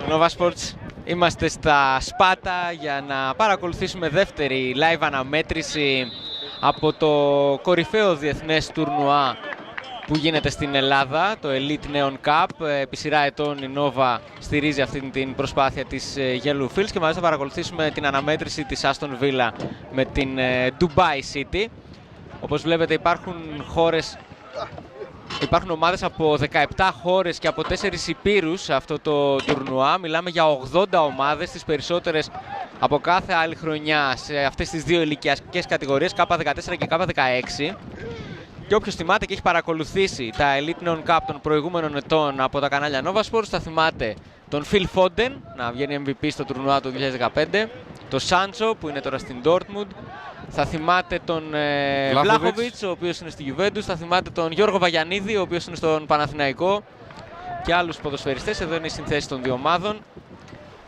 Nova Sports. Είμαστε στα Σπάτα για να παρακολουθήσουμε δεύτερη live αναμέτρηση από το κορυφαίο διεθνές τουρνουά που γίνεται στην Ελλάδα, το Elite Neon Cup. Επί σειρά ετών η Nova στηρίζει αυτή την προσπάθεια της Yellow Fields και μαζί θα παρακολουθήσουμε την αναμέτρηση της Aston Villa με την Dubai City. Όπως βλέπετε υπάρχουν ομάδες από 17 χώρες και από 4 υπήρους σε αυτό το τουρνουά. Μιλάμε για 80 ομάδες, τις περισσότερες από κάθε άλλη χρονιά σε αυτές τις δύο ηλικιακές κατηγορίες, K14 και K16. Και όποιος θυμάται και έχει παρακολουθήσει τα Elite Neon Cup των προηγούμενων ετών από τα κανάλια Nova Sports θα θυμάται τον Phil Foden να βγαίνει MVP στο τουρνουά του 2015, τον Sancho που είναι τώρα στην Dortmund, θα θυμάται τον Βλάχοβιτς ο οποίος είναι στη Juventus, θα θυμάται τον Γιώργο Βαγιανίδη ο οποίος είναι στον Παναθηναϊκό και άλλους ποδοσφαιριστές. Εδώ είναι οι συνθέσεις των δύο ομάδων.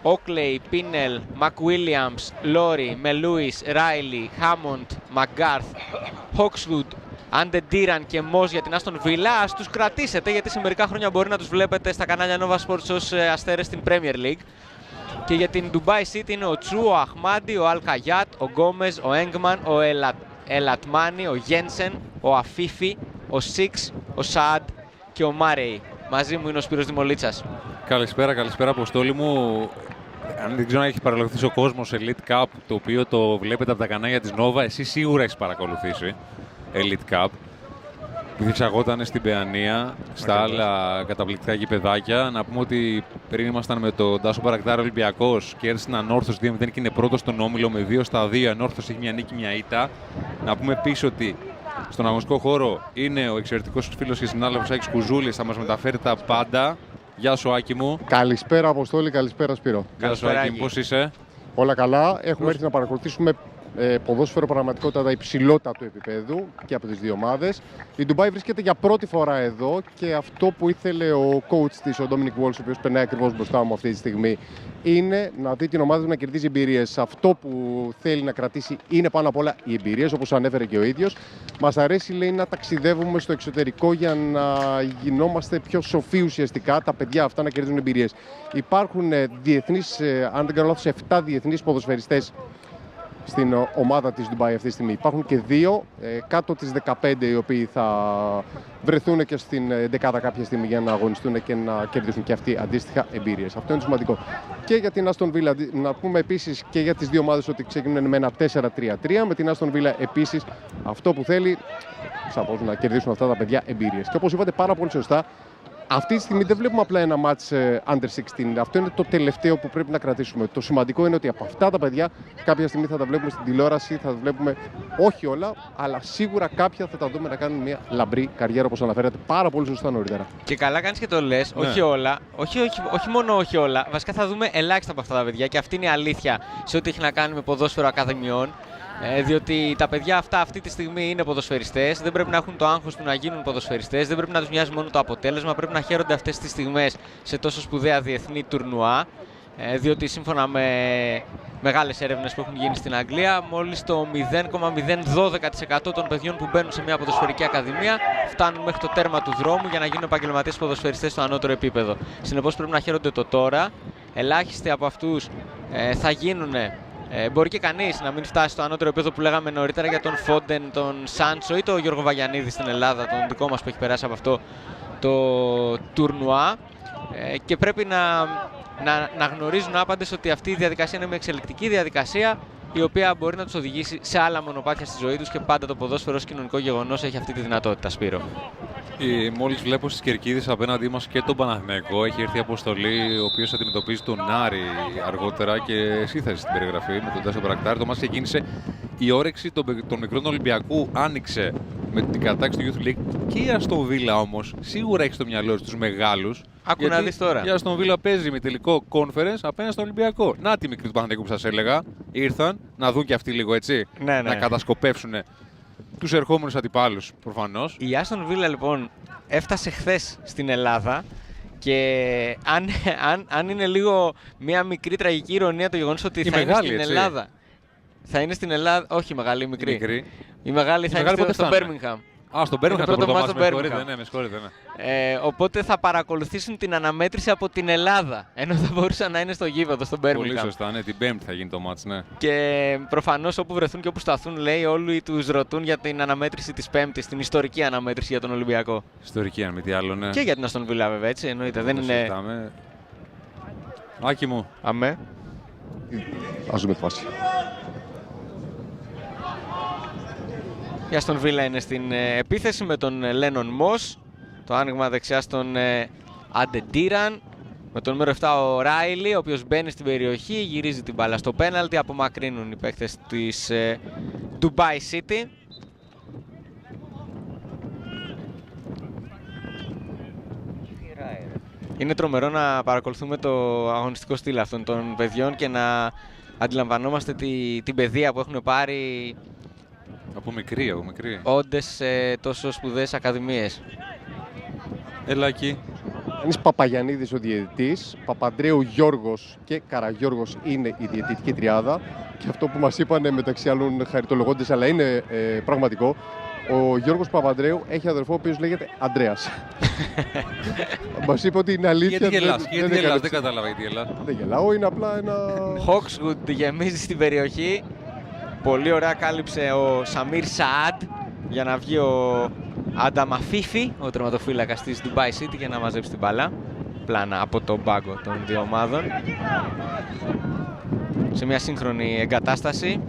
Oakley, Pinel, McWilliams, Lowry, Melewis, Riley, Hammond, McGarth, Hawkswood, Αντεντήραν και Moss για την Aston Villa. Ας τους κρατήσετε γιατί σε μερικά χρόνια μπορεί να τους βλέπετε στα κανάλια Nova Sports ως αστέρες στην Premier League. Και για την Dubai City είναι ο Τσου, ο Αχμάντι, ο Αλκαγιάτ, ο Γκόμεζ, ο Έγκμαν, ο Ελατμάνι, ο Γένσεν, ο Αφίφη, ο Σίξ, ο Σαάντ και ο Μάρεϊ. Μαζί μου είναι ο Σπύρος Δημολίτσας. Καλησπέρα Αποστόλη μου. Αν δεν ξέρω αν έχει παρακολουθήσει ο κόσμος Elite Cup, το οποίο το βλέπετε από τα κανάλια της Nova, εσύ σίγουρα έχεις παρακολουθήσει Elite Cup, που διεξαγόταν στην Παιανία, στα άλλα καταπληκτικά γηπεδάκια. Να πούμε ότι πριν ήμασταν με τον Τάσο Μπαρακτάρη Ολυμπιακός, κέρδισε την Ανόρθωση 2-0 και είναι πρώτος στον όμιλο με 2-2. Η Ανόρθωση έχει μια νίκη, μια ήττα. Να πούμε επίσης ότι στον αγωνιστικό χώρο είναι ο εξαιρετικός φίλος και συνάδελφος Άκης Κουζούλης, θα μας μεταφέρει τα πάντα. Γεια σου Άκη μου. Καλησπέρα Αποστόλη, καλησπέρα Σπύρο. Γεια σου Άκη, πώς είσαι? Όλα καλά. Έχουμε έρθει να παρακολουθήσουμε ποδόσφαιρο πραγματικότητα υψηλότατου επίπεδου και από τις δύο ομάδες. Η Ντουμπάι βρίσκεται για πρώτη φορά εδώ και αυτό που ήθελε ο coach της, ο Dominic Walsh, ο οποίος περνάει ακριβώς μπροστά μου αυτή τη στιγμή, είναι να δει την ομάδα του να κερδίζει εμπειρίες. Αυτό που θέλει να κρατήσει είναι πάνω απ' όλα οι εμπειρίες, όπως ανέφερε και ο ίδιος. Μας αρέσει, λέει, να ταξιδεύουμε στο εξωτερικό για να γινόμαστε πιο σοφοί ουσιαστικά, τα παιδιά αυτά να κερδίζουν εμπειρίες. Υπάρχουν διεθνείς, αν δεν κάνω λάθος, 7 διεθνείς ποδοσφαιριστές στην ομάδα της Dubai αυτή τη στιγμή. Υπάρχουν και 2 κάτω τις 15 οι οποίοι θα βρεθούν και στην δεκάδα κάποια στιγμή για να αγωνιστούν και να κερδίσουν και αυτοί αντίστοιχα εμπειρίες. Αυτό είναι σημαντικό. Και για την Aston Villa, να πούμε επίσης και για τις δύο ομάδες ότι ξεκινούν με ένα 4-3-3. Με την Aston Villa επίσης αυτό που θέλει, σαφώς, να κερδίσουν αυτά τα παιδιά εμπειρίες. Και όπως είπατε πάρα πολύ σωστά, αυτή τη στιγμή δεν βλέπουμε απλά ένα match under 16. Αυτό είναι το τελευταίο που πρέπει να κρατήσουμε. Το σημαντικό είναι ότι από αυτά τα παιδιά κάποια στιγμή θα τα βλέπουμε στην τηλεόραση, θα τα βλέπουμε όχι όλα, αλλά σίγουρα κάποια θα τα δούμε να κάνουν μια λαμπρή καριέρα, όπως αναφέρατε πάρα πολύ σωστά νωρίτερα. Και καλά κάνεις και το λες, όχι όλα, όχι μόνο όχι όλα. Βασικά θα δούμε ελάχιστα από αυτά τα παιδιά και αυτή είναι η αλήθεια σε ό,τι έχει να κάνει με ποδόσφαιρο ακαδημιών. Διότι τα παιδιά αυτά αυτή τη στιγμή είναι ποδοσφαιριστές, δεν πρέπει να έχουν το άγχος του να γίνουν ποδοσφαιριστές, δεν πρέπει να τους μοιάζει μόνο το αποτέλεσμα, πρέπει να χαίρονται αυτές τις στιγμές σε τόσο σπουδαία διεθνή τουρνουά. Διότι σύμφωνα με μεγάλες έρευνες που έχουν γίνει στην Αγγλία, μόλις το 0,012% των παιδιών που μπαίνουν σε μια ποδοσφαιρική ακαδημία φτάνουν μέχρι το τέρμα του δρόμου για να γίνουν επαγγελματίες ποδοσφαιριστές στο ανώτερο επίπεδο. Συνεπώς πρέπει να χαίρονται το τώρα. Ελάχιστοι από αυτούς θα γίνουν. Μπορεί και κανείς να μην φτάσει στο ανώτερο επίπεδο που λέγαμε νωρίτερα για τον Φόντεν, τον Σάντσο ή τον Γιώργο Βαγιανίδη στην Ελλάδα, τον δικό μας που έχει περάσει από αυτό το τουρνουά. Και πρέπει να γνωρίζουν άπαντες ότι αυτή η διαδικασία είναι μια εξελικτική διαδικασία η οποία μπορεί να τους οδηγήσει σε άλλα μονοπάτια στη ζωή τους και πάντα το ποδόσφαιρο ως κοινωνικό γεγονός έχει αυτή τη δυνατότητα, Σπύρο. Μόλις βλέπω στις κερκίδες απέναντί μας και τον Παναθηναϊκό, έχει έρθει η αποστολή, ο οποίος αντιμετωπίζει τον Άρη αργότερα και εσύ θα είσαι στην περιγραφή με τον Τάσο Μπαρακτάρη. Το μας ξεκίνησε η όρεξη των μικρών Ολυμπιακού, άνοιξε με την κατάκτηση του Youth League και η Aston Villa όμως σίγουρα έχει στο μυαλό τους μεγάλους. Άκου να δεις τώρα. Η Aston Villa παίζει με τελικό conference απέναντι στον Ολυμπιακό. Να τη μικρή του Παναθηναϊκού που σας έλεγα. Ήρθαν να δουν και αυτοί λίγο έτσι. Ναι. Να κατασκοπεύσουν τους ερχόμενους αντιπάλους προφανώς. Η Aston Villa λοιπόν έφτασε χθες στην Ελλάδα και αν είναι λίγο μια μικρή τραγική ηρωνία το γεγονός ότι θα είναι στην Ελλάδα. Θα είναι στην Ελλάδα, όχι μεγάλη, μικρή. Η μεγάλη θα είναι στο Birmingham. Στον Birmingham Είναι το πρώτο πρώτο μάτς μάτς, στο με συγχωρείτε, Birmingham. ναι, με συγχωρείτε, ναι. Οπότε θα παρακολουθήσουν την αναμέτρηση από την Ελλάδα. Ενώ θα μπορούσαν να είναι στο γήπεδο, στον Birmingham. Πολύ σωστά, ναι, την Πέμπτη θα γίνει το μάτς, ναι. Και προφανώς όπου βρεθούν και όπου σταθούν, λέει, όλοι τους ρωτούν για την αναμέτρηση της Πέμπτης, την ιστορική αναμέτρηση για τον Ολυμπιακό. Ιστορική, αν μη τι άλλο, ναι. Και για την Αστον Βίλα, βέβαια, έτσι. Εννοείται. Δεν είναι. Συζητάμε. Άκη μου. Αμέ. Ας δούμε τη φάση. Η Αστον Βίλα είναι στην επίθεση με τον Λένον Μος. Το άνοιγμα δεξιά στον Άντε Ντίραν. Με το νούμερο 7 ο Ράιλι, ο οποίος μπαίνει στην περιοχή, γυρίζει την μπάλα στο πέναλτι. Απομακρύνουν οι παίκτες της Dubai City. Είναι τρομερό να παρακολουθούμε το αγωνιστικό στυλ αυτών των παιδιών και να αντιλαμβανόμαστε την παιδεία που έχουν πάρει Από μικρή. όντες σε τόσο σπουδαίες ακαδημίες. Έλα εκεί. Ένας Παπαγιαννίδης ο διαιτητής, Παπαντρέου Γιώργος και Καραγιώργος είναι η διαιτητική τριάδα. Και αυτό που μας είπανε μεταξύ άλλων χαριτολογώντες, αλλά είναι πραγματικό, ο Γιώργος Παπαντρέου έχει αδερφό ο οποίος λέγεται Αντρέας. Μας είπε ότι είναι αλήθεια. Γιατί γελάς, έκανε δεν κατάλαβα γιατί γελάς. Δεν γελάω, είναι απλά ένα... Hawkswood γεμίζει στην περιοχή. Πολύ ωραία κάλυψε ο Σαμίρ Σαάντ για να βγει ο Άνταμ Αφίφη, ο τερματοφύλακας της Dubai City, για να μαζέψει την μπάλα. Πλάνα από τον πάγκο των δύο ομάδων. Σε μια σύγχρονη εγκατάσταση.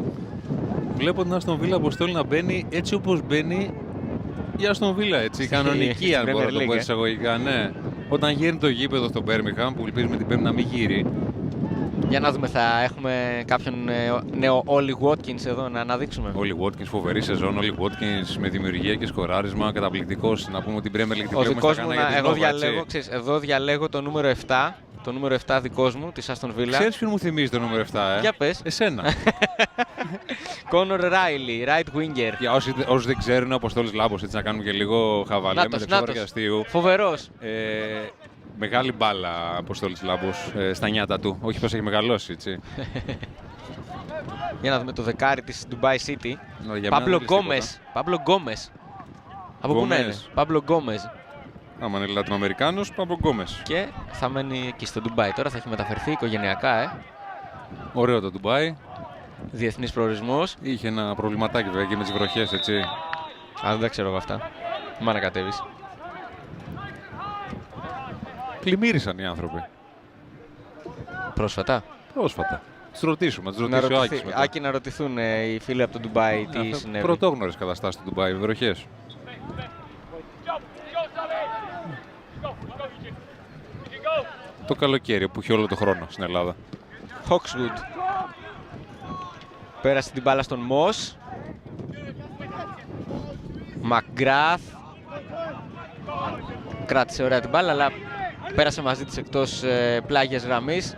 Βλέπω την Αστον Βίλα Αποστόλη να μπαίνει έτσι όπως μπαίνει η Αστον Βίλα, έτσι, κανονική, στην αν μπορώ να το Premier πω League, εισαγωγικά, ναι. Όταν γίνει το γήπεδο στο Birmingham, που ελπίζουμε την Πέμπτη να μην γύρει. Για να δούμε, θα έχουμε κάποιον νέο Ollie Watkins εδώ να αναδείξουμε. Όλοι Watkins, φοβερή σεζόν. Όλοι Watkins με δημιουργία και σκοράρισμα, καταπληκτικός. Να πούμε ότι την Premier League τη Ο βλέπουμε δικός στα μου, κανάλια της εγώ Nova, διαλέγω, έτσι. ξέρεις, εδώ διαλέγω το νούμερο 7. Το νούμερο 7 δικός μου, της Aston Villa. Ξέρεις ποιον μου θυμίζει το νούμερο 7, Για πες. Εσένα. Conor Riley, right winger. Για όσοι δεν ξέρουν, ο Αποστόλης Λάμπος, έτσι να κάνουμε και λίγο χαβαλέ με το Νάτος. αστείου. Φοβερός. Μεγάλη μπάλα Αποστόλης Λάμπος στα νιάτα του. Όχι πως έχει μεγαλώσει, έτσι. Για να δούμε το δεκάρι της Dubai City. Για Παμπλο μένα δεν Γκόμες. Παμπλο Γκόμες. Από πού να είναι. Γκόμες. Παμπλο Γκόμες. Άμα είναι Λατινοαμερικάνος, Παμπλο Γκόμες. Και θα μένει εκεί στο Dubai. Τώρα θα έχει μεταφερθεί οικογενειακά, Ωραίο το Ντουμπάι. Διεθνής προορισμός. Είχε ένα προβληματάκι βέβαια και με τις βροχές, έτσι. Δεν τα ξέρω εγώ αυτά. Μ' ανακατεύεις. Πλημμύρισαν οι άνθρωποι. Πρόσφατα. Πρόσφατα. Τους ρωτήσουμε, τους Να ρωτήσει ο ρωτηθεί, Άκης μετά. Άκη, να ρωτηθούν οι φίλοι από το Ντουμπάι τι συνέβη. Πρωτόγνωρες καταστάσεις του Ντουμπάι, βροχές. Το καλοκαίρι που έχει όλο το χρόνο στην Ελλάδα. Hawkswood. Πέρασε την μπάλα στον Μος. Μακγκράθ. Κράτησε ωραία την μπάλα, αλλά πέρασε μαζί της εκτός πλάγιας γραμμής.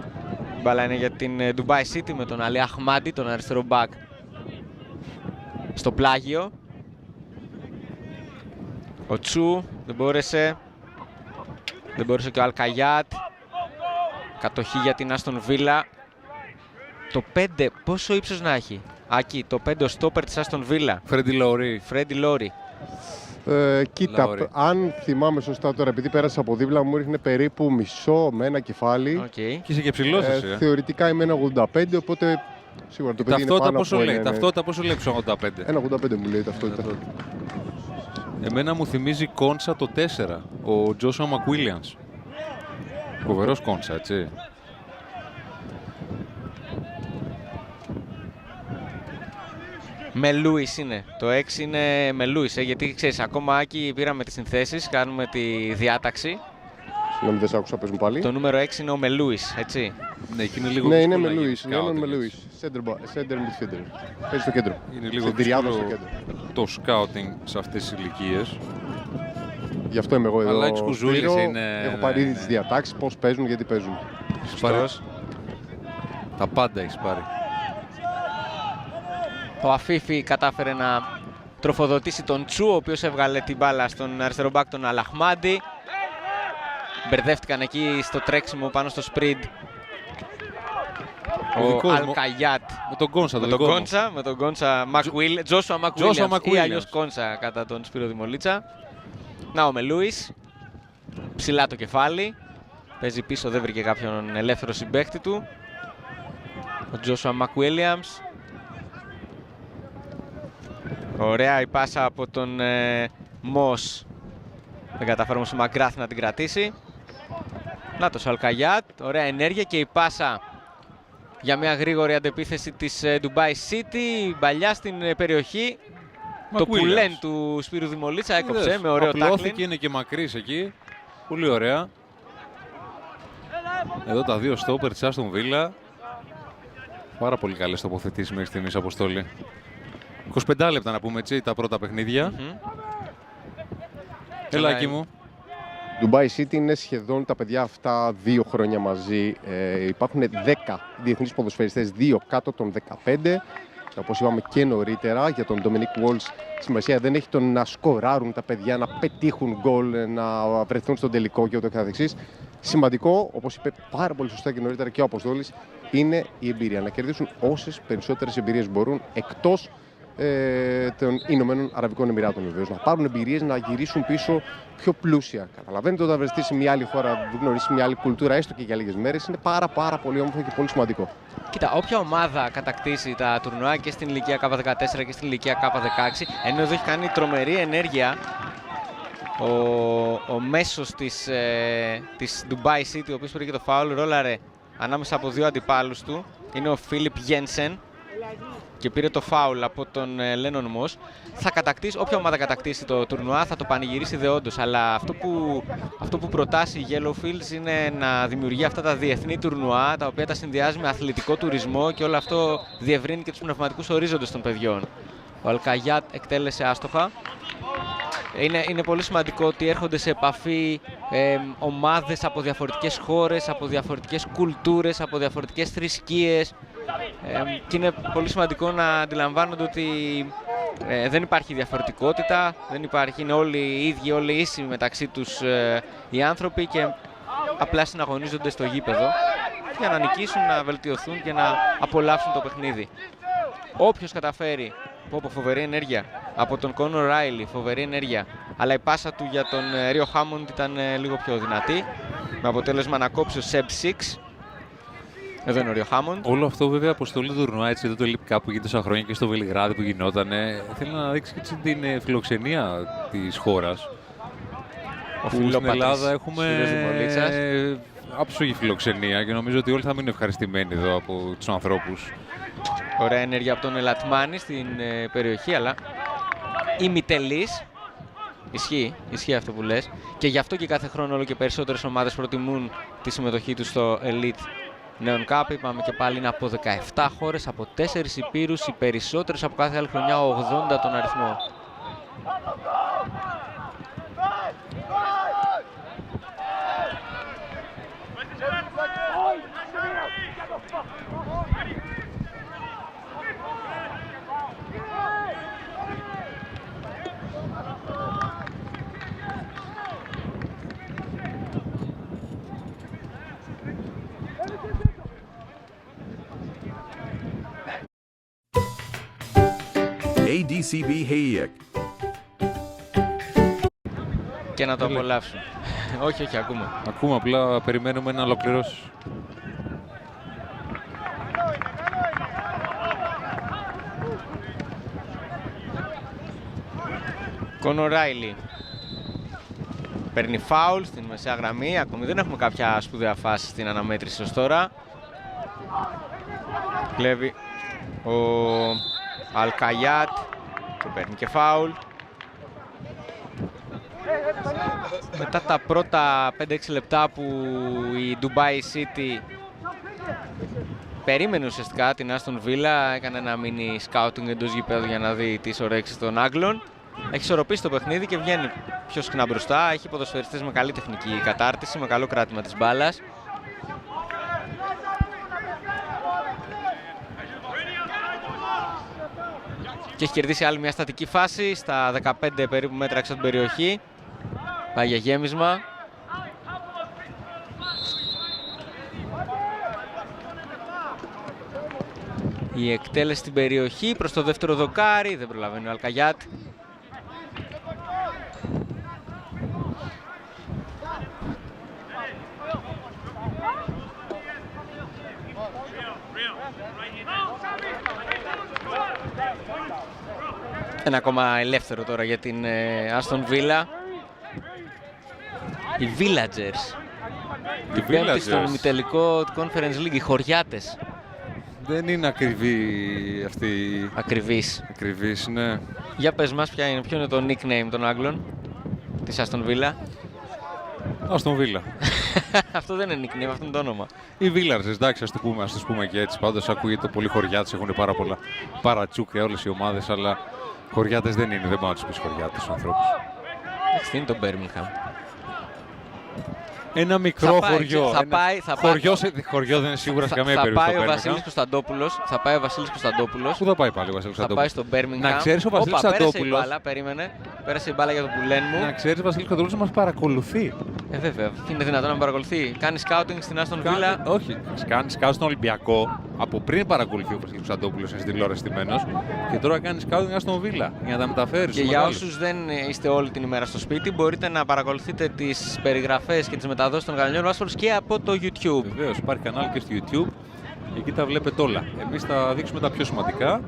Η μπάλα είναι για την Dubai City με τον Αλί Αχμάντι, τον αριστερό μπακ, στο πλάγιο. Ο Τσου δεν μπόρεσε. Δεν μπόρεσε και ο Αλκαγιάτ. Κατοχή για την Άστον Βίλα. Το 5 πόσο ύψος να έχει? Άκη, το 5 ο στόπερ της Άστον Βίλα. Φρέντι Λαουρί. Φρέντι Λόρι. Κοίτα, Λαουρί. αν θυμάμαι σωστά τώρα, επειδή πέρασε από δίπλα μου, ρίχνε περίπου μισό με ένα κεφάλι. Okay. Και είσαι και ψηλός εσύ. Θεωρητικά είμαι 1,85, οπότε σίγουρα το παιδί είναι Ταυτότητα πάνω πόσο από λέει, ένα- ταυτότητα πόσο λέει 85. 1,85 μου λέει ταυτότητα. Εμένα μου θυμίζει Κόντσα το 4, ο Τζόσουα Μακουίλιανς. Φοβερός Κόντσα, έτσι. Με Λούις είναι. Το 6 είναι με Λούις, γιατί ξέρεις, ακόμα Άκη πήραμε τις συνθέσεις, κάνουμε τη διάταξη. Συγγνώμη, δεν σ' άκουσα, πες μου πάλι. Το νούμερο 6 είναι ο Μελούις, έτσι. Ναι, και είναι λίγο Ναι, είναι δύσκολο με να γίνει Λούις. σκάουτινγκ, Είναι με έτσι. Λούις. Center midfielder. Παίζει στο κέντρο. Είναι λίγο Σεντριάδο στο δύσκολο κέντρο. το σκάουτινγκ σε αυτές τις ηλικίες. Γι' αυτό είμαι εγώ εδώ. Αλλά έτσι κουζούλης Σπύρο. είναι, Έχω ναι, πάρει ήδη ναι. τις διατάξεις, πώς παίζουν, γιατί παίζουν. Σωστός. Τα πάντα έχεις πάρει. Ο Αφίφη κατάφερε να τροφοδοτήσει τον Τσου, ο οποίος έβγαλε την μπάλα στον αριστερό μπακ τον Αλαχμάντι. Μπερδεύτηκαν εκεί στο τρέξιμο πάνω στο σπριντ Ο Αλκαγιάτ με τον Κόνσα, με τον Κόνσα Τζόσουα Μακουίλιαμς ή αλλιώς Κόνσα κατά τον Σπύρο Δημολίτσα. Να ο Μελούις, ψηλά το κεφάλι, παίζει πίσω, δεν βρήκε κάποιον ελεύθερο συμπαίχτη του. Ο Τζόσουα Μακουίλιαμς. Ωραία η πάσα από τον Μος. Δεν καταφέρει όμως ο Μαγκράθ να την κρατήσει. Νάτος ο Αλκαγιάτ, ωραία ενέργεια και η πάσα για μια γρήγορη αντεπίθεση της Dubai City. Μπαλιά στην περιοχή. Το πουλέν του Σπύρου Δημολίτσα έκοψε με ωραίο τάκλιν. Απλώθηκε, είναι και μακρύς εκεί. Πολύ ωραία. Εδώ τα δύο στόπερ της Άστον Βίλα. Πάρα πολύ καλές τοποθετήσεις μέχρι στιγμής, Αποστόλη. 25 λεπτά να πούμε έτσι, τα πρώτα παιχνίδια. Ελάκι μου. Dubai City είναι σχεδόν τα παιδιά αυτά 2 χρόνια μαζί. Υπάρχουν 10 διεθνείς ποδοσφαιριστές, 2 κάτω των 15. Όπως είπαμε και νωρίτερα, για τον Dominic Walsh σημασία δεν έχει το να σκοράρουν τα παιδιά, να πετύχουν γκολ, να βρεθούν στον τελικό και ούτω καθεξής. Σημαντικό, όπως είπε πάρα πολύ σωστά και νωρίτερα και ο Αποστόλης, είναι η εμπειρία. Να κερδίσουν όσες περισσότερες εμπειρίες μπορούν εκτός των Ηνωμένων Αραβικών Εμιράτων, βεβαίως. Να πάρουν εμπειρίες, να γυρίσουν πίσω πιο πλούσια. Καταλαβαίνετε, όταν βρεθεί σε μια άλλη χώρα, γνωρίσει μια άλλη κουλτούρα, έστω και για λίγες μέρες, είναι πάρα πολύ όμορφο και πολύ σημαντικό. Κοίτα, όποια ομάδα κατακτήσει τα τουρνουά και στην ηλικία K14 και στην ηλικία K16, ενώ εδώ έχει κάνει τρομερή ενέργεια ο μέσος της Dubai City, ο οποίος πήρε και το φάουλ, ρόλαρε ανάμεσα από 2 αντιπάλους του, είναι ο Φίλιπ Γένσεν και πήρε το φάουλ από τον Λένον Μος. Θα κατακτήσει, όποια ομάδα κατακτήσει το τουρνουά θα το πανηγυρίσει δεόντως, αλλά αυτό που προτάσει η Yellowfields είναι να δημιουργεί αυτά τα διεθνή τουρνουά, τα οποία τα συνδυάζει με αθλητικό τουρισμό και όλο αυτό διευρύνει και τους πνευματικούς ορίζοντες των παιδιών. Ο Αλκαγιάτ εκτέλεσε άστοχα. Είναι πολύ σημαντικό ότι έρχονται σε επαφή ομάδες από διαφορετικές χώρες, από διαφορετικές κουλτούρες, από διαφορετικές θρησκείες. Και είναι πολύ σημαντικό να αντιλαμβάνονται ότι δεν υπάρχει διαφορετικότητα, είναι όλοι οι ίδιοι, όλοι ίσοι μεταξύ τους οι άνθρωποι και απλά συναγωνίζονται στο γήπεδο για να νικήσουν, να βελτιωθούν και να απολαύσουν το παιχνίδι. Όποιος καταφέρει, φοβερή ενέργεια από τον Κόνορ Ράιλι, φοβερή ενέργεια, αλλά η πάσα του για τον Ρίο Χάμοντ ήταν λίγο πιο δυνατή, με αποτέλεσμα να κόψει ο Σεμπ Σίξ. Εδώ είναι ο Ρίο Χάμοντ. Όλο αυτό βέβαια αποστολή του τουρνουά, έτσι, εδώ το League Cup που γίνεται τόσα χρόνια και στο Βελιγράδι που γινόταν, θέλει να δείξει έτσι την φιλοξενία της χώρας. Στην Ελλάδα έχουμε άψογη φιλοξενία και νομίζω ότι όλοι θα μείνουν ευχαριστημένοι εδώ από τους ανθρώπους. Ωραία ενέργεια από τον Ελατμάνη στην περιοχή, αλλά ημιτελής. Ισχύει αυτό που λες. Και γι' αυτό και κάθε χρόνο όλο και περισσότερες ομάδες προτιμούν τη συμμετοχή τους στο Elite Neon Cup. Είπαμε και πάλι είναι από 17 χώρες, από 4 υπήρους, οι περισσότερες από κάθε άλλη χρονιά, 80 τον αριθμό. ADCB Hayek. Και να το απολαύσουν. όχι, ακούμε. Ακούμε, απλά περιμένουμε να ολοκληρώσει. Κόνορ Ράιλι παίρνει φάουλ στην μεσαία γραμμή. Ακόμη δεν έχουμε κάποια σπουδαία φάση στην αναμέτρηση ως τώρα. Κλέβει ο Αλκαγιάτ και παίρνει και φάουλ. Μετά τα πρώτα 5-6 λεπτά που η Dubai City περίμενε ουσιαστικά την Άστον Βίλα, έκανε ένα mini scouting εντός γηπέδου για να δει τις ορέξεις των Άγγλων. Έχει ισορροπήσει το παιχνίδι και βγαίνει πιο συχνά μπροστά. Έχει ποδοσφαιριστές με καλή τεχνική κατάρτιση, με καλό κράτημα της μπάλας. Και έχει κερδίσει άλλη μια στατική φάση στα 15 περίπου μέτρα έξω από την περιοχή. Πάει για γέμισμα. Η εκτέλεση στην περιοχή προς το δεύτερο δοκάρι, δεν προλαβαίνει ο Αλκαγιάτ. Ένα ακόμα ελεύθερο τώρα για την Άστον Βίλα. Οι Villagers. Οι Την πέμπτη Villagers στον ημιτελικό Conference League, οι χωριάτες. δεν είναι ακριβή αυτή. Ακριβής. Ναι. Για πες μας ποιο είναι το nickname των Άγγλων της Άστον Βίλα. Άστον Βίλα. Αυτό δεν είναι nickname, αυτό είναι το όνομα. Οι Villagers, εντάξει, ας τους πούμε και έτσι. Πάντως ακούγεται πολύ χωριάτες, έχουν πάρα πολλά παρατσούκια όλες οι ομάδες, αλλά χωριάτες δεν είναι, δεν μπορώ να τους πεις χωριάτες στους ανθρώπους. Εντάξει, είναι το Birmingham. Ένα μικρό χωριό. Χωριό δεν είναι σίγουρα σε καμία περίπτωση. Θα πάει ο Βασίλης Κωνσταντόπουλος. Πού θα πάει πάλι ο Βασίλης Θα πάει στο Birmingham. Να ξέρεις ο Βασίλης Κωνσταντόπουλος. Πέρασε η μπάλα για τον Πουλέν μου. Να ξέρεις ο Βασίλης Κωνσταντόπουλος μας παρακολουθεί. Βέβαια. Είναι δυνατόν να με παρακολουθεί. Κάνει σκάουτινγκ στην Άστον Βίλα. Όχι, κάνει σκάουτινγκ στον Ολυμπιακό. Από πριν παρακολουθεί ο Βασίλης Κωνσταντόπουλος, είναι στην τηλεόραση στημένος. Και τώρα κάνει σκάουτινγκ στον Βίλα για να τα μεταφέρει. Και για όσους δεν είστε όλη την ημέρα στο σπίτι, μπορείτε να παρακολουθείτε τις περιγραφές και τις μεταδόσεις των Γαλλιών Βάσφορος και από το YouTube. Βεβαίως, υπάρχει κανάλι και στο YouTube. Εκεί τα βλέπετε όλα. Εμείς θα δείξουμε τα πιο σημαντικά.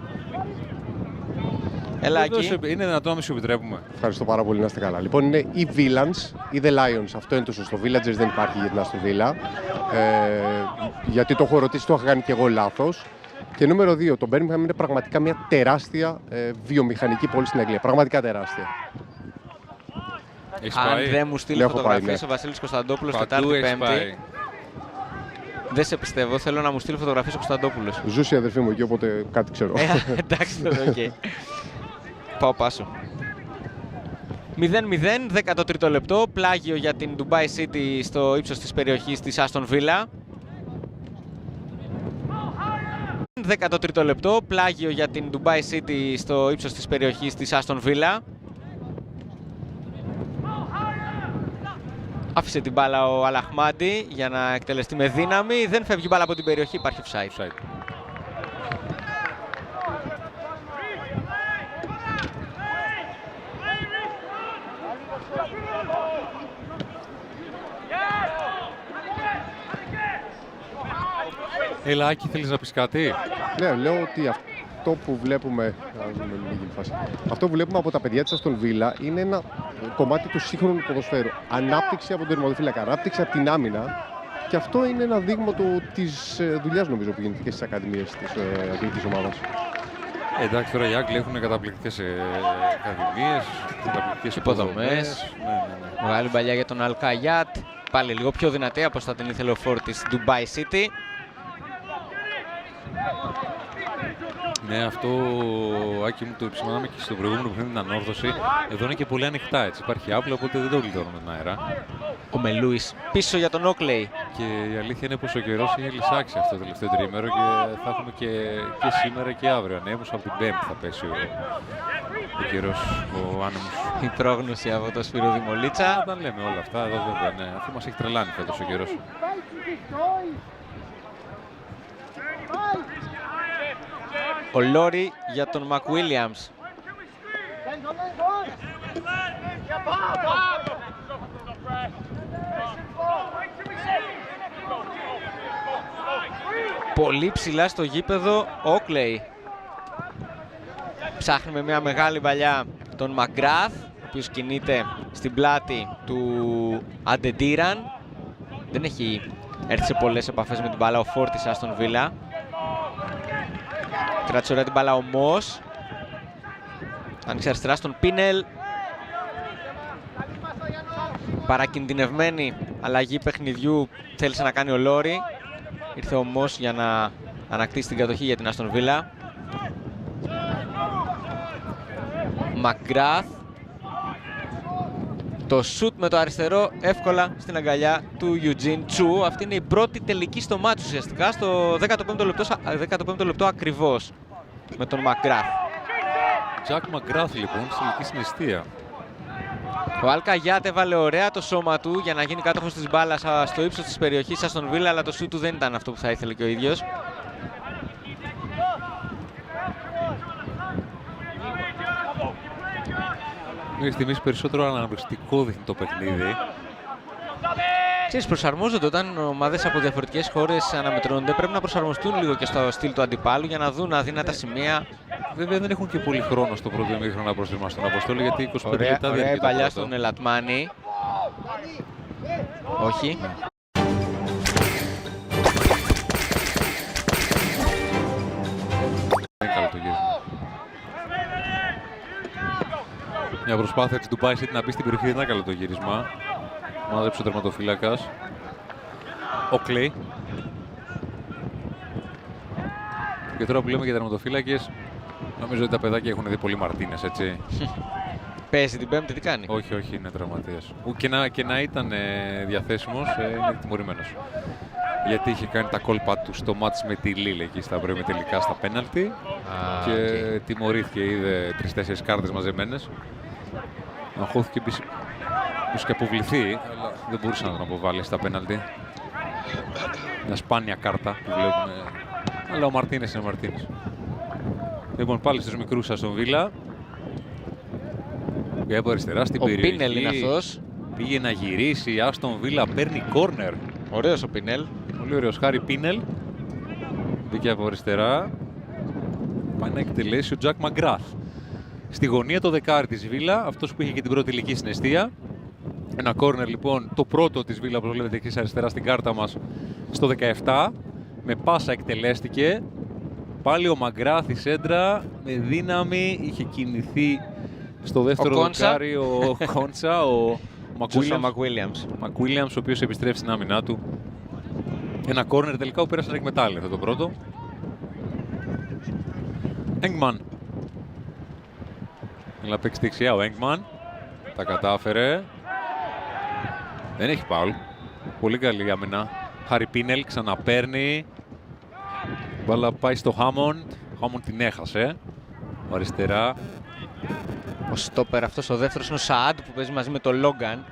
Έλα εκεί. Είναι δυνατόν να μην σου επιτρέπουμε. Ευχαριστώ πάρα πολύ, να είστε καλά. Λοιπόν, είναι οι Villans ή The Lions. Αυτό είναι το σωστό. Villagers δεν υπάρχει για την Άστον Βίλα. Γιατί το έχω ρωτήσει, το είχα κάνει και εγώ λάθος. Και νούμερο 2, το Birmingham είναι πραγματικά μια τεράστια βιομηχανική πόλη στην Αγγλία. Πραγματικά τεράστια. Αν δεν μου στείλει φωτογραφίες ο Βασίλης Κωνσταντόπουλος Τετάρτη-Πέμπτη. Δεν σε πιστεύω, θέλω να μου στείλει φωτογραφίες ο Κωνσταντόπουλος. Ζούσε η αδερφή μου εκεί, οπότε κάτι ξέρω. Εντάξει, τότε οκ. Πάω πάσο. 0-0, 13ο λεπτό, πλάγιο για την Dubai City στο ύψος της περιοχής της Άστον Βίλα. 13ο λεπτό, πλάγιο για την Dubai City στο ύψος της περιοχής της Άστον Βίλα. Άφησε την μπάλα ο Αλαχμάντι για να εκτελεστεί με δύναμη. Δεν φεύγει μπάλα από την περιοχή, υπάρχει offside. Έλα, Άκη, θέλεις να πεις κάτι? Ναι, λέω ότι αυτό που βλέπουμε, αυτό που βλέπουμε από τα παιδιά της Αστον Βίλα είναι ένα κομμάτι του σύγχρονου ποδοσφαίρου. Ανάπτυξη από τον τερματοφύλακα, ανάπτυξη από την άμυνα. Και αυτό είναι ένα δείγμα της δουλειάς, νομίζω, που γίνεται και στις ακαδημίες της αθλητικής ομάδας. Εντάξει, τώρα οι Άγγλοι έχουν καταπληκτικές ακαδημίες, καταπληκτικές υποδομές. Ναι. Μεγάλη παλιά για τον Αλκαγιάτ. Πάλι λίγο πιο δυνατή από όσα την ήθελε ο φόρ της Dubai City. Ναι, αυτό, Άκη μου, το επισημάναμε και στο προηγούμενο παιχνίδι την ανόρθωση. Εδώ είναι και πολύ ανοιχτά, έτσι. Υπάρχει άπλο, οπότε δεν το γλιτώνουμε τον αέρα. Ο Μελούις πίσω για τον Όκλεϊ. Και η αλήθεια είναι πως ο καιρός έχει λυσάξει αυτό το τελευταίο τρίμερο και θα έχουμε και σήμερα και αύριο. Ανέμους από την Πέμπτη θα πέσει ο καιρός, ο άνεμος. Η πρόγνωση από το Σπύρο Δημολίτσα. Τα λέμε όλα αυτά εδώ, βέβαια, ναι. Αφού μας έχει τρελάνει φέτος ο καιρός. Ο Λόρι για τον Μακουίλιαμς. Πολύ ψηλά στο γήπεδο Όκλεϊ. Ψάχνει με μια μεγάλη παλιά τον Μαγκράθ, ο οποίος κινείται στην πλάτη του Αντεντήραν. Δεν έχει έρθει σε πολλές επαφές με την μπάλα ο φόρ της Άστον Βίλα. Κράτησε ωραία την μπάλα ο Μος. Άνοιξε αριστερά στον Πίνελ. Παρακινδυνευμένη αλλαγή παιχνιδιού θέλησε να κάνει ο Λόρι. Ήρθε ο Μος για να ανακτήσει την κατοχή για την Άστον Βίλα. Μακγκράθ. Το σουτ με το αριστερό εύκολα στην αγκαλιά του Eugene Chou. Αυτή είναι η πρώτη τελική στο μάτσο ουσιαστικά, στο 15ο λεπτό ακριβώς, με τον Μακγκράθ. Τζακ Μακγκράθ λοιπόν, στη τελική συναισθία. Ο Αλκαγιάτ έβαλε ωραία το σώμα του για να γίνει κάτοχος της μπάλας στο ύψος της περιοχής Αστον Βίλα, αλλά το σουτ του δεν ήταν αυτό που θα ήθελε και ο ίδιος. Μέχρι στιγμής περισσότερο αναπνευστικό δείχνει το παιχνίδι. Ξέρεις, προσαρμόζονται όταν ομάδες από διαφορετικές χώρες αναμετρώνονται. Πρέπει να προσαρμοστούν λίγο και στο στυλ του αντιπάλου για να δουν αδύνατα σημεία. Βέβαια δεν έχουν και πολύ χρόνο στο πρώτο ημίχρονο να προσαρμοστούν, Αποστόλη, γιατί 25 Ωραία, λεπτά δεν ωραία η είναι παλιά το στον πρώτο. Ελατμάνη. Όχι. Δεν είναι καλό το γύρισμα. Μια προσπάθεια της Dubai City να μπει στην περιοχή, δεν είναι καλό το γύρισμα. Μάζεψε ο τερματοφύλακας. Ο Κλέι. Και τώρα που λέμε για τερματοφύλακες, νομίζω ότι τα παιδάκια έχουν δει πολύ Μαρτίνες, έτσι. Παίζει την Πέμπτη, τι κάνει. Όχι, όχι, είναι τραυματίας. Και να ήταν διαθέσιμος, είναι τιμωρημένος. Γιατί είχε κάνει τα κόλπα του στο μάτς με τη Λίλ εκεί στα πρώιμη τελικά στα πέναλτι. Και τιμωρήθηκε, είδε 3-4 κάρτες μαζεμένες. Αγχώθηκε πίσω και αποβληθεί, αλλά δεν μπορούσε να τον αποβάλει στα πέναλτι. Μια σπάνια κάρτα που βλέπουμε. Αλλά ο Μαρτίνες είναι Μαρτίνες. Λοιπόν, πάλι στους μικρούς Αστον Βίλα. Πήγε από αριστερά στην περιοχή. Ο Πίνελ είναι αυτός. Πήγε να γυρίσει, η Άστον Βίλα παίρνει κόρνερ. Ωραίος ο Πίνελ. Πολύ ωραίος, Χάρι Πίνελ. Μπήκε από αριστερά. Πάει να εκτελέσει ο Τζακ Μαγκράθ. Στη γωνία το δεκάρι της Βίλα, αυτός που είχε και την πρώτη ηλική στην εστία. Ένα κόρνερ λοιπόν, το πρώτο της Βίλα, όπως βλέπετε εκεί αριστερά στην κάρτα μας, στο 17. Με πάσα εκτελέστηκε. Πάλι ο Μαγκράθ η σέντρα, με δύναμη, είχε κινηθεί στο δεύτερο δεκάρι ο Κόντσα, ο Μακουίλιαμς, ο οποίος επιστρέφει στην άμυνά του. Ένα κόρνερ τελικά που πέρασε να εκμετάλλευτο το πρώτο. Έγκμαν. Έλα να παίξει δεξιά ο Έγκμαν. Τα κατάφερε. Δεν έχει πάουλ. Πολύ καλή άμυνα. Χάρι Πίνελ ξαναπαίρνει. Μπάλα πάει στο Χάμοντ. Ο Χάμοντ την έχασε. Ο αριστερά. Ο στόπερ αυτός ο δεύτερος είναι ο Σαάντ που παίζει μαζί με τον Λόγκαν.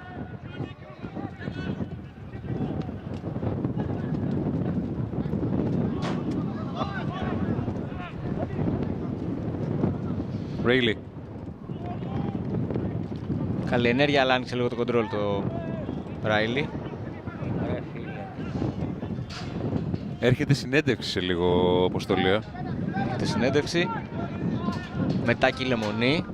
Ρέιλι. Καλή ενέργεια, αλλά άνοιξε λίγο το κοντρόλ το Ράιλι. Έρχεται συνέντευξη σε λίγο, Αποστολή. Έρχεται συνέντευξη. Μετάκη Λεμονή.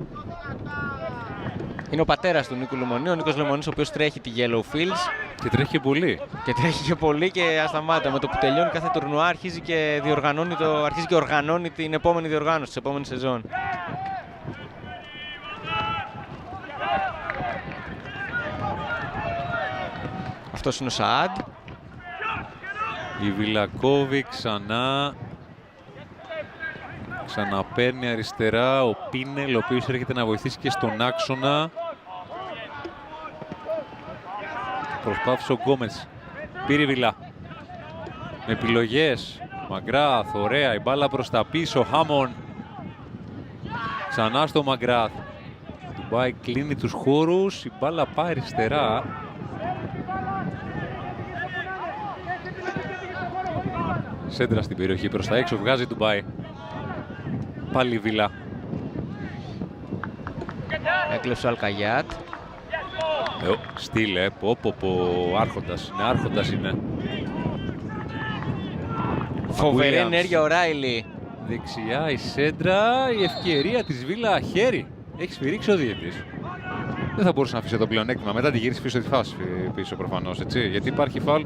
Είναι ο πατέρας του Νίκου Λεμονή, ο Νίκος Λεμονής, ο οποίος τρέχει τη Yellow Fields. Και τρέχει και πολύ. Και τρέχει και πολύ και ασταμάτητα. Με το που τελειώνει κάθε τουρνουά αρχίζει και οργανώνει την επόμενη διοργάνωση της επόμενης σεζόν. Αυτός είναι ο Σαάντ. Η Βιλακόβη ξαναπαίρνει αριστερά ο Πίνελ, ο οποίος έρχεται να βοηθήσει και στον άξονα. Προσπάθησε ο Γκόμες. Πήρε η Βιλά. Με επιλογές. Μαγκράθ, ωραία, η μπάλα προς τα πίσω. Χάμον. Ξανά στο Μαγκράθ. Ντουμπάι κλείνει τους χώρους. Η μπάλα πάει αριστερά. Σέντρα στην περιοχή, προς τα έξω βγάζει Ντουμπάι. Πάλι η Βίλα. Έκλεψε ο Αλκαγιάτ. Στείλε, άρχοντας είναι. Φοβερή ενέργεια ο Ράιλι. Δεξιά η σέντρα, η ευκαιρία της Βίλα, χέρι. Έχει σφυρίξει ο διαιτητής. Δεν θα μπορούσε να αφήσει το πλεονέκτημα. Μετά τη γύρισε πίσω τη φάση πίσω προφανώς, έτσι. Γιατί υπάρχει φάουλ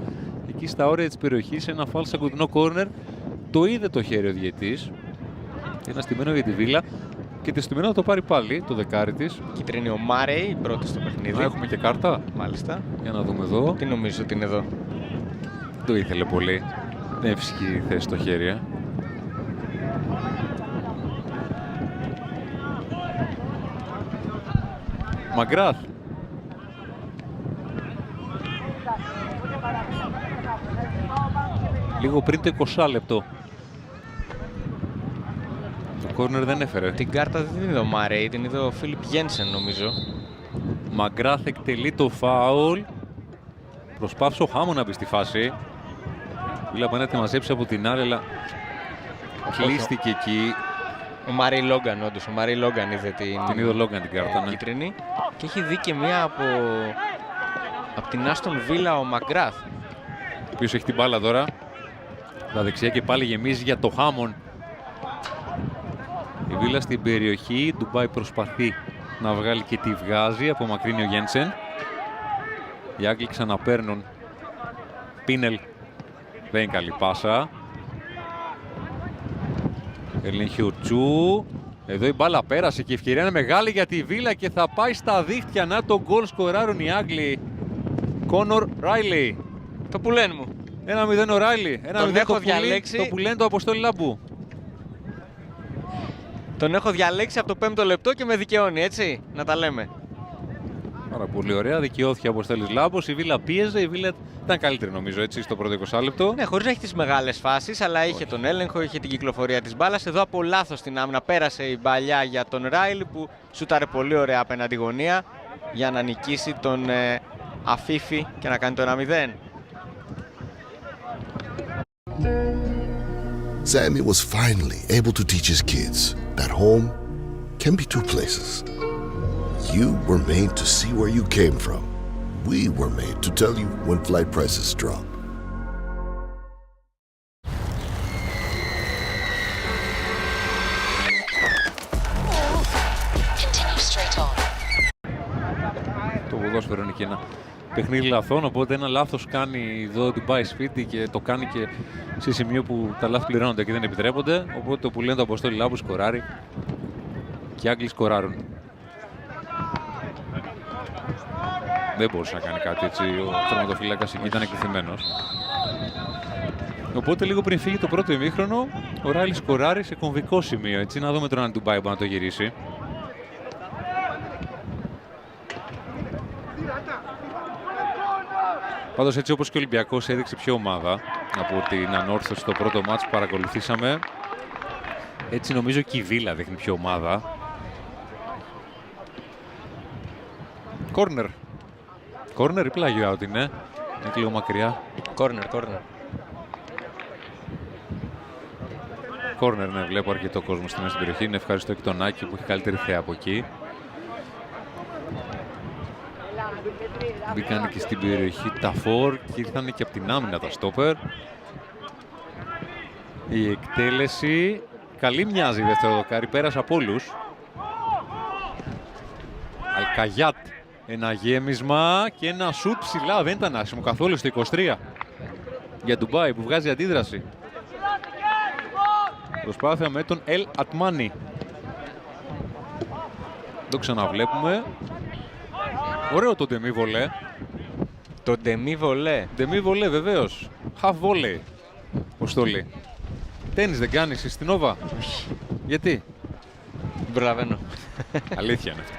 εκεί στα όρια της περιοχής, ένα φάουλ σαν κοντινό κόρνερ. Το είδε το χέρι ο διαιτητής. Ένα στημένο για τη Βίλα. Και τη στημένο θα το πάρει πάλι το δεκάρι της. Κίτρινη ο Μάρεϊ, πρώτη στο παιχνίδι. Έχουμε και κάρτα. Μάλιστα. Για να δούμε εδώ. Τι νομίζω ότι είναι εδώ. Το ήθελε πολύ. Δεν έβρισκε η θέση στο χέρι. Μαγκράθ. Λίγο πριν το 20 λεπτό. Το κόρνερ δεν έφερε. Την κάρτα δεν την είδε ο Μάρεϊ, την είδε ο Φίλιπ Γένσεν νομίζω. Μαγκράθ εκτελεί το φάουλ. Προσπάθησε ο Χάμον να μπει στη φάση. Βίλα πάνε να τη μαζέψει από την άλλη, αλλά κλείστηκε εκεί. Ο Μάρι Λόγκαν, όντως. Ο Μάρι Λόγκαν είδε Την είδε ο Λόγκαν την κάρτα, ναι. κίτρινη. Και έχει δει και μία από την Άστον Βίλα ο Μαγκράθ. Ο οποίος έχει την μπάλα τώρα. Τα δεξιά και πάλι γεμίζει για το Χάμον. Η Βίλα στην περιοχή. Η Ντουμπάι προσπαθεί να βγάλει και τη βγάζει. Απομακρύνει ο Γένσεν. Οι Άγγλοι ξαναπαίρνουν. Πίνελ. Δεν είναι καλή πάσα. Ελέγχει ο Τσου. Εδώ η μπάλα πέρασε και η ευκαιρία είναι μεγάλη για τη Βίλα και θα πάει στα δίχτυα. Να το γκολ σκοράρουν οι Άγγλοι. Κόνορ Ράιλι. Το που λένε μου. 1-0 ο Ράιλι. 1-0 έχω διαλέξει. Το που λένε το Αποστόλη Λάμπου. Τον έχω διαλέξει από το 5ο λεπτό και με δικαιώνει, έτσι. Να τα λέμε. Πάρα πολύ ωραία. Δικαιώθηκε ο Αποστόλης Λάμπος. Η Βίλα πίεζε. Η Βίλα ήταν καλύτερη νομίζω έτσι στο πρώτο 20 λεπτό. Ναι, χωρίς να έχει τις μεγάλες φάσεις, αλλά είχε τον έλεγχο, είχε την κυκλοφορία της μπάλας. Εδώ από λάθος στην άμυνα πέρασε η μπαλιά για τον Ράιλι που σούταρε πολύ ωραία απέναντι γωνία για να νικήσει τον Αφίφη και να κάνει το 1-0. Sammy was finally able to teach his kids that home can be two places. You were made to see where you came from. We were made to tell you when flight prices drop. Continue straight on. Το ποδόσφαιρο είναι και ένα παιχνίδι λαθών, οπότε ένα λάθος κάνει εδώ την πάει σπίτι και το κάνει και σε σημείο που τα λάθη πληρώνονται και δεν επιτρέπονται. Οπότε το που λένε το Αποστόλη Λάμπου σκοράρει και οι Άγγλοι σκοράρουν. Δεν μπορούσε να κάνει κάτι έτσι, ο τερματοφύλακας εκεί ήταν εκτεθειμένος. Οπότε λίγο πριν φύγει το πρώτο ημίχρονο, ο Ράιλι σκοράρει σε κομβικό σημείο, έτσι, να δούμε τον αν Ντουμπάι μπορεί να το γυρίσει. Πάντως έτσι όπως και ο Ολυμπιακός έδειξε πιο ομάδα από την ανόρθωση στο πρώτο μάτς που παρακολουθήσαμε, έτσι νομίζω και η Βίλα δείχνει πιο ομάδα. Κόρνερ. Κόρνερ ή πλάγιο out είναι. Είναι λίγο μακριά. Κόρνερ, κόρνερ. Κόρνερ, ναι, βλέπω αρκετό κόσμο στη μέση στην περιοχή. Είναι ευχαριστώ και τον Άκη που έχει καλύτερη θέα από εκεί. Μπήκαν και στην περιοχή τα φορ και ήρθαν και από την άμυνα τα στόπερ. Η εκτέλεση καλή μοιάζει η δεύτερο δοκάρι, πέρασε από όλους. Αλκαγιάτ, ένα γέμισμα και ένα σουτ ψηλά, δεν ήταν άσχημο καθόλου στο 23 για Ντουμπάι που βγάζει αντίδραση. Προσπάθεια με τον Ελ Ατμάνι. Το ξαναβλέπουμε. Ωραίο το ντεμί βολέ. Το ντεμί βολέ. Ντεμί βολέ βεβαίως. Half volley. Αποστόλη. Τένις δεν κάνεις στην Νόβα. Γιατί? Προλαβαίνω. Αλήθεια είναι αυτό.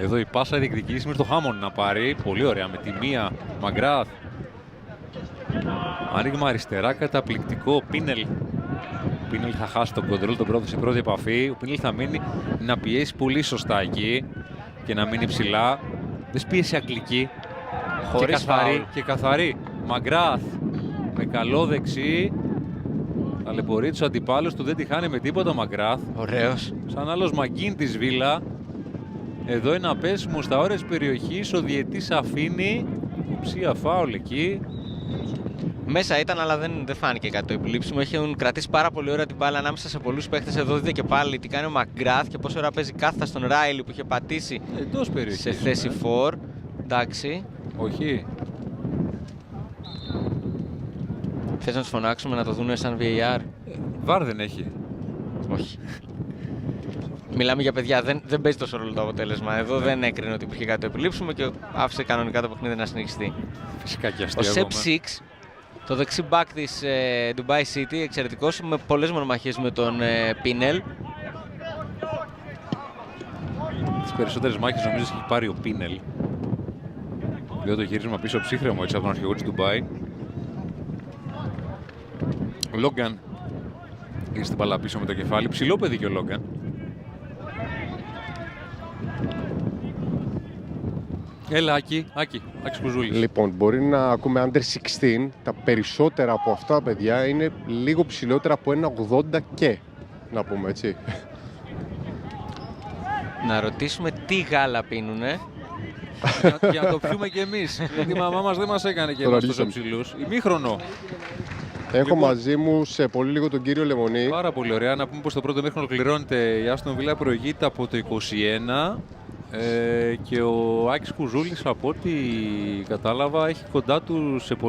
Εδώ η πάσα διεκδικήσει με το Χάμον να πάρει. Πολύ ωραία με τη μία. Μαγκράθ. Άνοιγμα αριστερά καταπληκτικό. Πίνελ. Ο Πίνελ θα χάσει τον κοντρόλ, τον πρώτο σε πρώτη επαφή. Ο Πίνελ θα μείνει να πιέσει πολύ σωστά εκεί και να μείνει ψηλά. Δεν πίεση αγγλική. Χωρίς φάουλ. Και καθαρή. Μαγκράθ με καλό δεξί. Ταλαιπωρεί τους αντιπάλους του, δεν τη χάνει με τίποτα ο Μαγκράθ. Ωραίος. Σαν άλλος Μαγκίν της Βίλα. Εδώ ένα πέσιμο στα ώρες περιοχής. Ο διαιτής αφήνει. Ψία φάουλ εκεί. Μέσα ήταν, αλλά δεν φάνηκε κάτι το επιλήψιμο. Έχουν κρατήσει πάρα πολύ ώρα την μπάλα ανάμεσα σε πολλούς παίχτες. Εδώ δείτε και πάλι τι κάνει ο Μαγκράθ και πόσο ώρα παίζει κάθετα στον Ράιλι που είχε πατήσει Εντός περιοχής, σε θέση 4. Εντάξει. Όχι. Θες να τους φωνάξουμε να το δούνε σαν VAR? Βάρ δεν έχει. Όχι. Μιλάμε για παιδιά, δεν παίζει τόσο ρόλο το αποτέλεσμα. Εδώ δεν έκρινε ότι υπήρχε κάτι το επιλήψιμο και άφησε κανονικά το παιχνίδι να συνεχιστεί. Φυσικά και Ο αστείο. Σεπ 6, το δεξί back της Dubai City, εξαιρετικός, με πολλές μονομαχίες με τον Πίνελ. Τις περισσότερες μάχες νομίζω έχει πάρει ο Πίνελ. Λέω το γύρισμα πίσω ψύχρεμο έτσι από τον αρχηγό της Ντουμπάι. Ο Λόγκαν γύρισε την μπάλα πίσω με το κεφάλι. Ψηλό παιδί και ο Λόγκαν. Έλα, Άκη Κουζούλης. Λοιπόν, μπορεί να ακούμε under 16. Τα περισσότερα από αυτά, παιδιά, είναι λίγο ψηλότερα από 1,80 και, να πούμε έτσι. Να ρωτήσουμε τι γάλα πίνουνε. Για να το πιούμε κι εμείς. Γιατί η μαμά μας δεν μας έκανε και Τώρα εμάς τόσο αργήσαμε. ψηλούς. Ημίχρονο. Έχω μαζί μου σε πολύ λίγο τον κύριο Λεμονή. Πάρα πολύ ωραία. Να πούμε πως το πρώτο ημίχρονο ολοκληρώνεται. Η Άστον Βίλα προηγείται από το 21. Και ο Άκης Κουζούλης, από ό,τι κατάλαβα, έχει κοντά του σε